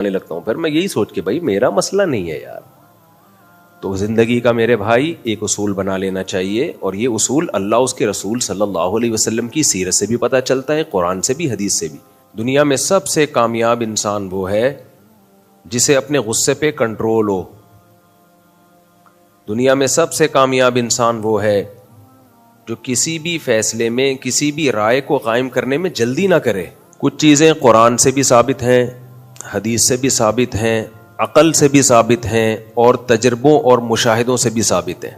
لگتا ہوں، پھر میں یہی سوچ کے بھائی میرا مسئلہ نہیں ہے یار. تو زندگی کا میرے بھائی ایک اصول بنا لینا چاہیے، اور یہ اصول اللہ اس کے رسول صلی اللہ علیہ وسلم کی سیرت سے بھی پتہ چلتا ہے، قرآن سے بھی، حدیث سے بھی. دنیا میں سب سے کامیاب انسان وہ ہے جسے اپنے غصے پہ کنٹرول ہو. دنیا میں سب سے کامیاب انسان وہ ہے جو کسی بھی فیصلے میں، کسی بھی رائے کو قائم کرنے میں جلدی نہ کرے. کچھ چیزیں قرآن سے بھی ثابت ہیں، حدیث سے بھی ثابت ہیں، عقل سے بھی ثابت ہیں، اور تجربوں اور مشاہدوں سے بھی ثابت ہیں.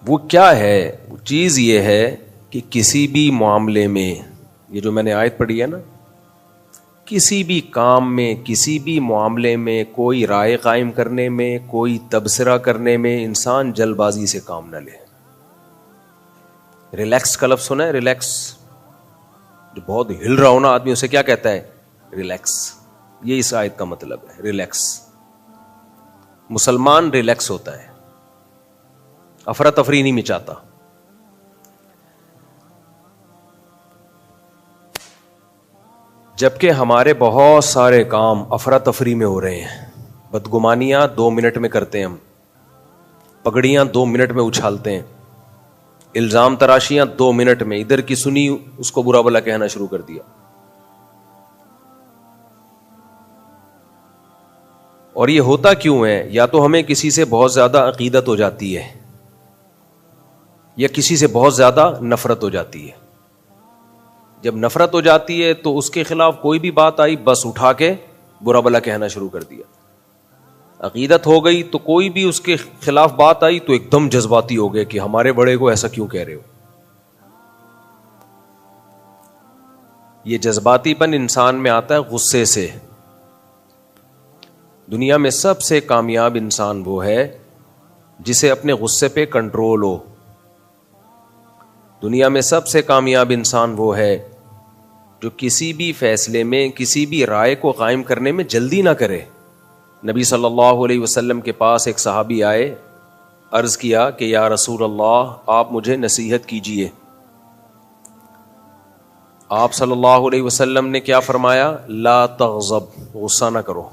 وہ کیا ہے؟ وہ چیز یہ ہے کہ کسی بھی معاملے میں، یہ جو میں نے آیت پڑھی ہے نا، کسی بھی کام میں، کسی بھی معاملے میں، کوئی رائے قائم کرنے میں، کوئی تبصرہ کرنے میں انسان جلد بازی سے کام نہ لے. ریلیکس کا لفظ سنا ہے؟ ریلیکس، جو بہت ہل رہا ہونا آدمی اسے کیا کہتا ہے؟ ریلیکس. یہ اس آیت کا مطلب ہے، ریلیکس. مسلمان ریلیکس ہوتا ہے، افراتفری نہیں مچاتا. جبکہ ہمارے بہت سارے کام افراتفری میں ہو رہے ہیں. بدگمانیاں 2 منٹ میں کرتے ہیں ہم، پگڑیاں 2 منٹ میں اچھالتے ہیں، الزام تراشیاں 2 منٹ میں، ادھر کی سنی اس کو برا بھلا کہنا شروع کر دیا. اور یہ ہوتا کیوں ہے؟ یا تو ہمیں کسی سے بہت زیادہ عقیدت ہو جاتی ہے، یا کسی سے بہت زیادہ نفرت ہو جاتی ہے. جب نفرت ہو جاتی ہے تو اس کے خلاف کوئی بھی بات آئی بس اٹھا کے برا بھلا کہنا شروع کر دیا. عقیدت ہو گئی تو کوئی بھی اس کے خلاف بات آئی تو ایک دم جذباتی ہو گئے کہ ہمارے بڑے کو ایسا کیوں کہہ رہے ہو. یہ جذباتی پن انسان میں آتا ہے غصے سے. دنیا میں سب سے کامیاب انسان وہ ہے جسے اپنے غصے پہ کنٹرول ہو. دنیا میں سب سے کامیاب انسان وہ ہے جو کسی بھی فیصلے میں، کسی بھی رائے کو قائم کرنے میں جلدی نہ کرے. نبی صلی اللہ علیہ وسلم کے پاس ایک صحابی آئے، عرض کیا کہ یا رسول اللہ آپ مجھے نصیحت کیجئے. آپ صلی اللہ علیہ وسلم نے کیا فرمایا؟ لا تغضب، غصہ نہ کرو.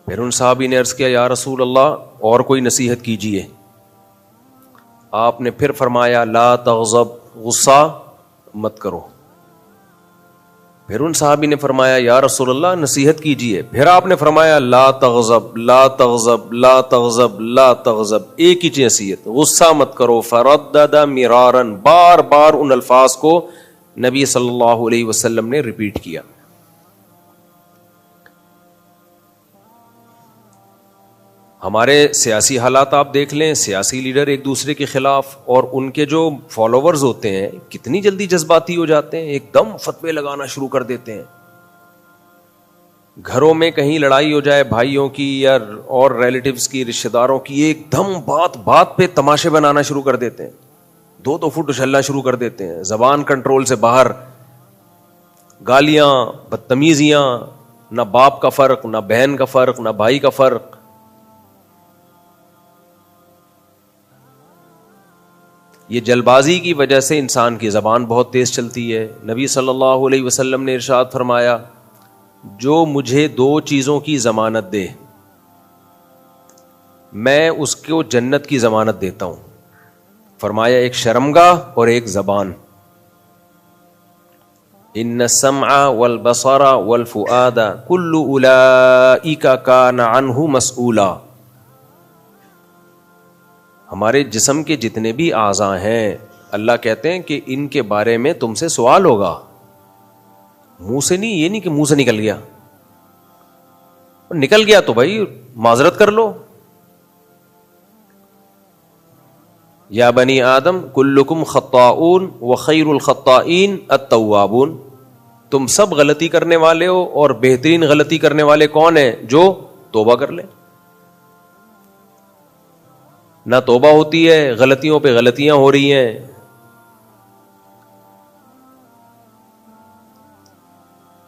پھر ان صحابی نے عرض کیا یا رسول اللہ اور کوئی نصیحت کیجئے. آپ نے پھر فرمایا لا تغضب، غصہ مت کرو. پھر ان صحابی نے فرمایا یا رسول اللہ نصیحت کیجئے. پھر آپ نے فرمایا لا تغضب، لا تغضب، لا تغضب، لا تغضب، ایک ہی نصیحت، غصہ مت کرو. فردد مرارا، بار بار ان الفاظ کو نبی صلی اللہ علیہ وسلم نے ریپیٹ کیا. ہمارے سیاسی حالات آپ دیکھ لیں، سیاسی لیڈر ایک دوسرے کے خلاف، اور ان کے جو فالوورز ہوتے ہیں کتنی جلدی جذباتی ہو جاتے ہیں، ایک دم فتوے لگانا شروع کر دیتے ہیں. گھروں میں کہیں لڑائی ہو جائے بھائیوں کی یا اور ریلیٹیوز کی، رشتہ داروں کی، ایک دم بات بات پہ تماشے بنانا شروع کر دیتے ہیں، 2 فٹ اچھلنا شروع کر دیتے ہیں، زبان کنٹرول سے باہر، گالیاں، بدتمیزیاں، نہ باپ کا فرق، نہ بہن کا فرق، نہ بھائی کا فرق. یہ جلد بازی کی وجہ سے انسان کی زبان بہت تیز چلتی ہے. نبی صلی اللہ علیہ وسلم نے ارشاد فرمایا جو مجھے 2 چیزوں کی ضمانت دے میں اس کو جنت کی ضمانت دیتا ہوں. فرمایا ایک شرمگاہ اور ایک زبان. ان السمع والبصر والفؤاد كل اولئک کان عنہ مسئولا. ہمارے جسم کے جتنے بھی اعضاء ہیں اللہ کہتے ہیں کہ ان کے بارے میں تم سے سوال ہوگا. منہ سے نہیں، یہ نہیں کہ منہ سے نکل گیا، نکل گیا تو بھائی معذرت کر لو. یا بنی آدم کلکم خطاؤون وخیر الخطائین التوابون. تم سب غلطی کرنے والے ہو، اور بہترین غلطی کرنے والے کون ہیں؟ جو توبہ کر لیں. نہ توبہ ہوتی ہے، غلطیوں پہ غلطیاں ہو رہی ہیں.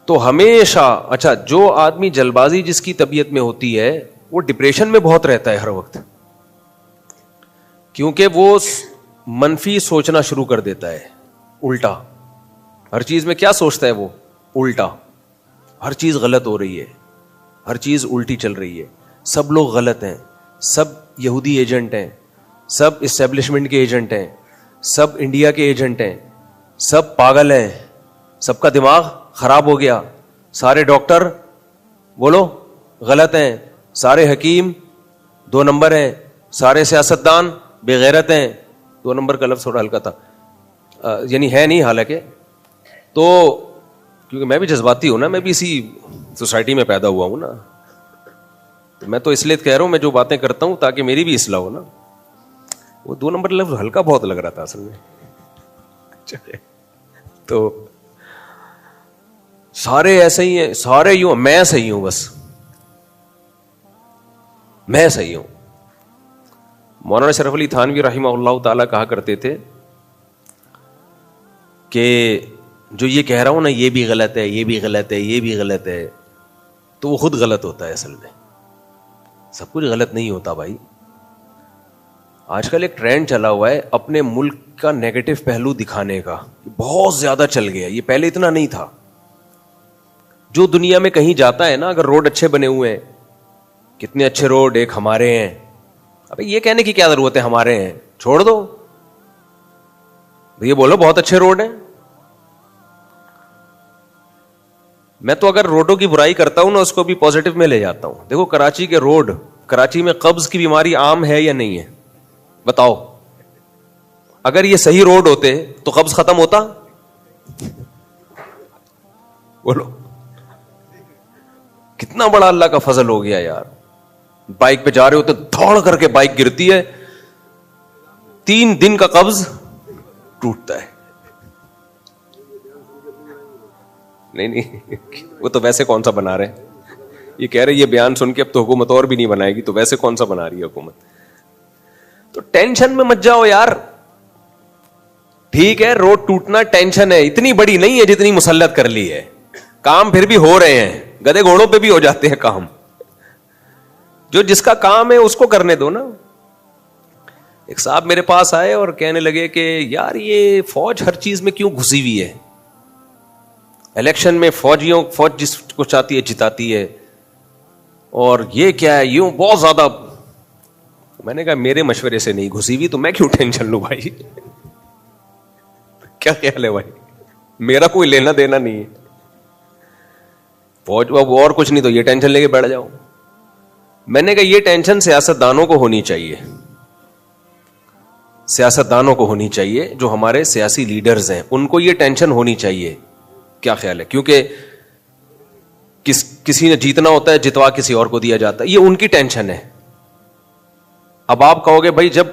تو ہمیشہ اچھا جو آدمی جلد بازی جس کی طبیعت میں ہوتی ہے وہ ڈپریشن میں بہت رہتا ہے ہر وقت، کیونکہ وہ منفی سوچنا شروع کر دیتا ہے، الٹا. ہر چیز میں کیا سوچتا ہے وہ؟ الٹا. ہر چیز غلط ہو رہی ہے, ہر چیز الٹی چل رہی ہے, سب لوگ غلط ہیں, سب یہودی ایجنٹ ہیں, سب اسٹیبلشمنٹ کے ایجنٹ ہیں, سب انڈیا کے ایجنٹ ہیں, سب پاگل ہیں, سب کا دماغ خراب ہو گیا, سارے ڈاکٹر بولو غلط ہیں, سارے حکیم 2 نمبر ہیں, سارے سیاستدان بے غیرت ہیں. 2 نمبر کا لفظ تھوڑا ہلکا تھا, یعنی ہے نہیں حالانکہ. تو کیونکہ میں بھی جذباتی ہوں نا, میں بھی اسی سوسائٹی میں پیدا ہوا ہوں نا, تو میں تو اس لیے کہہ رہا ہوں میں جو باتیں کرتا ہوں تاکہ میری بھی اصلاح ہو نا. وہ 2 نمبر لفظ ہلکا بہت لگ رہا تھا اصل میں. تو سارے ایسے ہی ہیں, سارے یوں, میں صحیح ہوں, بس میں صحیح ہوں. مولانا شرف علی تھانوی رحمہ اللہ تعالیٰ کہا کرتے تھے کہ جو یہ کہہ رہا ہوں نا یہ بھی غلط ہے, یہ بھی غلط ہے, یہ بھی غلط ہے, تو وہ خود غلط ہوتا ہے. اصل میں سب کچھ غلط نہیں ہوتا بھائی. آج کل ایک ٹرینڈ چلا ہوا ہے اپنے ملک کا نیگیٹو پہلو دکھانے کا, بہت زیادہ چل گیا. یہ پہلے اتنا نہیں تھا. جو دنیا میں کہیں جاتا ہے نا, اگر روڈ اچھے بنے ہوئے ہیں, کتنے اچھے روڈ, ایک ہمارے ہیں, ابھی یہ کہنے کی کیا ضرورت ہے ہمارے ہیں, چھوڑ دو, یہ بولو بہت اچھے روڈ ہیں. میں تو اگر روڈوں کی برائی کرتا ہوں نا اس کو بھی پازیٹو میں لے جاتا ہوں. دیکھو کراچی کے روڈ, کراچی میں قبض کی بیماری عام ہے یا نہیں ہے بتاؤ؟ اگر یہ صحیح روڈ ہوتے تو قبض ختم ہوتا؟ بولو, کتنا بڑا اللہ کا فضل ہو گیا یار. بائک پہ جا رہے ہوتے دھوڑ کر کے بائک گرتی ہے, 3 دن کا قبض ٹوٹتا ہے. نہیں وہ تو ویسے کون سا بنا رہے ہیں, یہ کہہ رہے یہ بیان سن کے اب تو حکومت اور بھی نہیں بنائے گی, تو ویسے کون سا بنا رہی ہے حکومت. تو ٹینشن میں مت جاؤ یار. ٹھیک ہے روڈ ٹوٹنا ٹینشن ہے, اتنی بڑی نہیں ہے جتنی مسلط کر لی ہے. کام پھر بھی ہو رہے ہیں, گدے گھوڑوں پہ بھی ہو جاتے ہیں کام. جو جس کا کام ہے اس کو کرنے دو نا. ایک صاحب میرے پاس آئے اور کہنے لگے کہ یار یہ فوج ہر چیز میں کیوں گھسی ہوئی ہے, الیکشن میں فوج جس کو چاہتی ہے جتاتی ہے, اور یہ کیا ہے یوں بہت زیادہ. میں نے کہا میرے مشورے سے نہیں گھسی ہوئی تو میں کیوں ٹینشن لوں بھائی. کیا خیال ہے بھائی, میرا کوئی لینا دینا نہیں ہے. فوج اور کچھ نہیں تو یہ ٹینشن لے کے بیٹھ جاؤ. میں نے کہا یہ ٹینشن سیاستدانوں کو ہونی چاہیے, سیاستدانوں کو ہونی چاہیے, جو ہمارے سیاسی لیڈرز ہیں ان کو یہ ٹینشن ہونی چاہیے. کیا خیال ہے؟ کیونکہ کسی نے جیتنا ہوتا ہے, جتوا کسی اور کو دیا جاتا ہے, یہ ان کی ٹینشن ہے. اب آپ کہو گے بھائی جب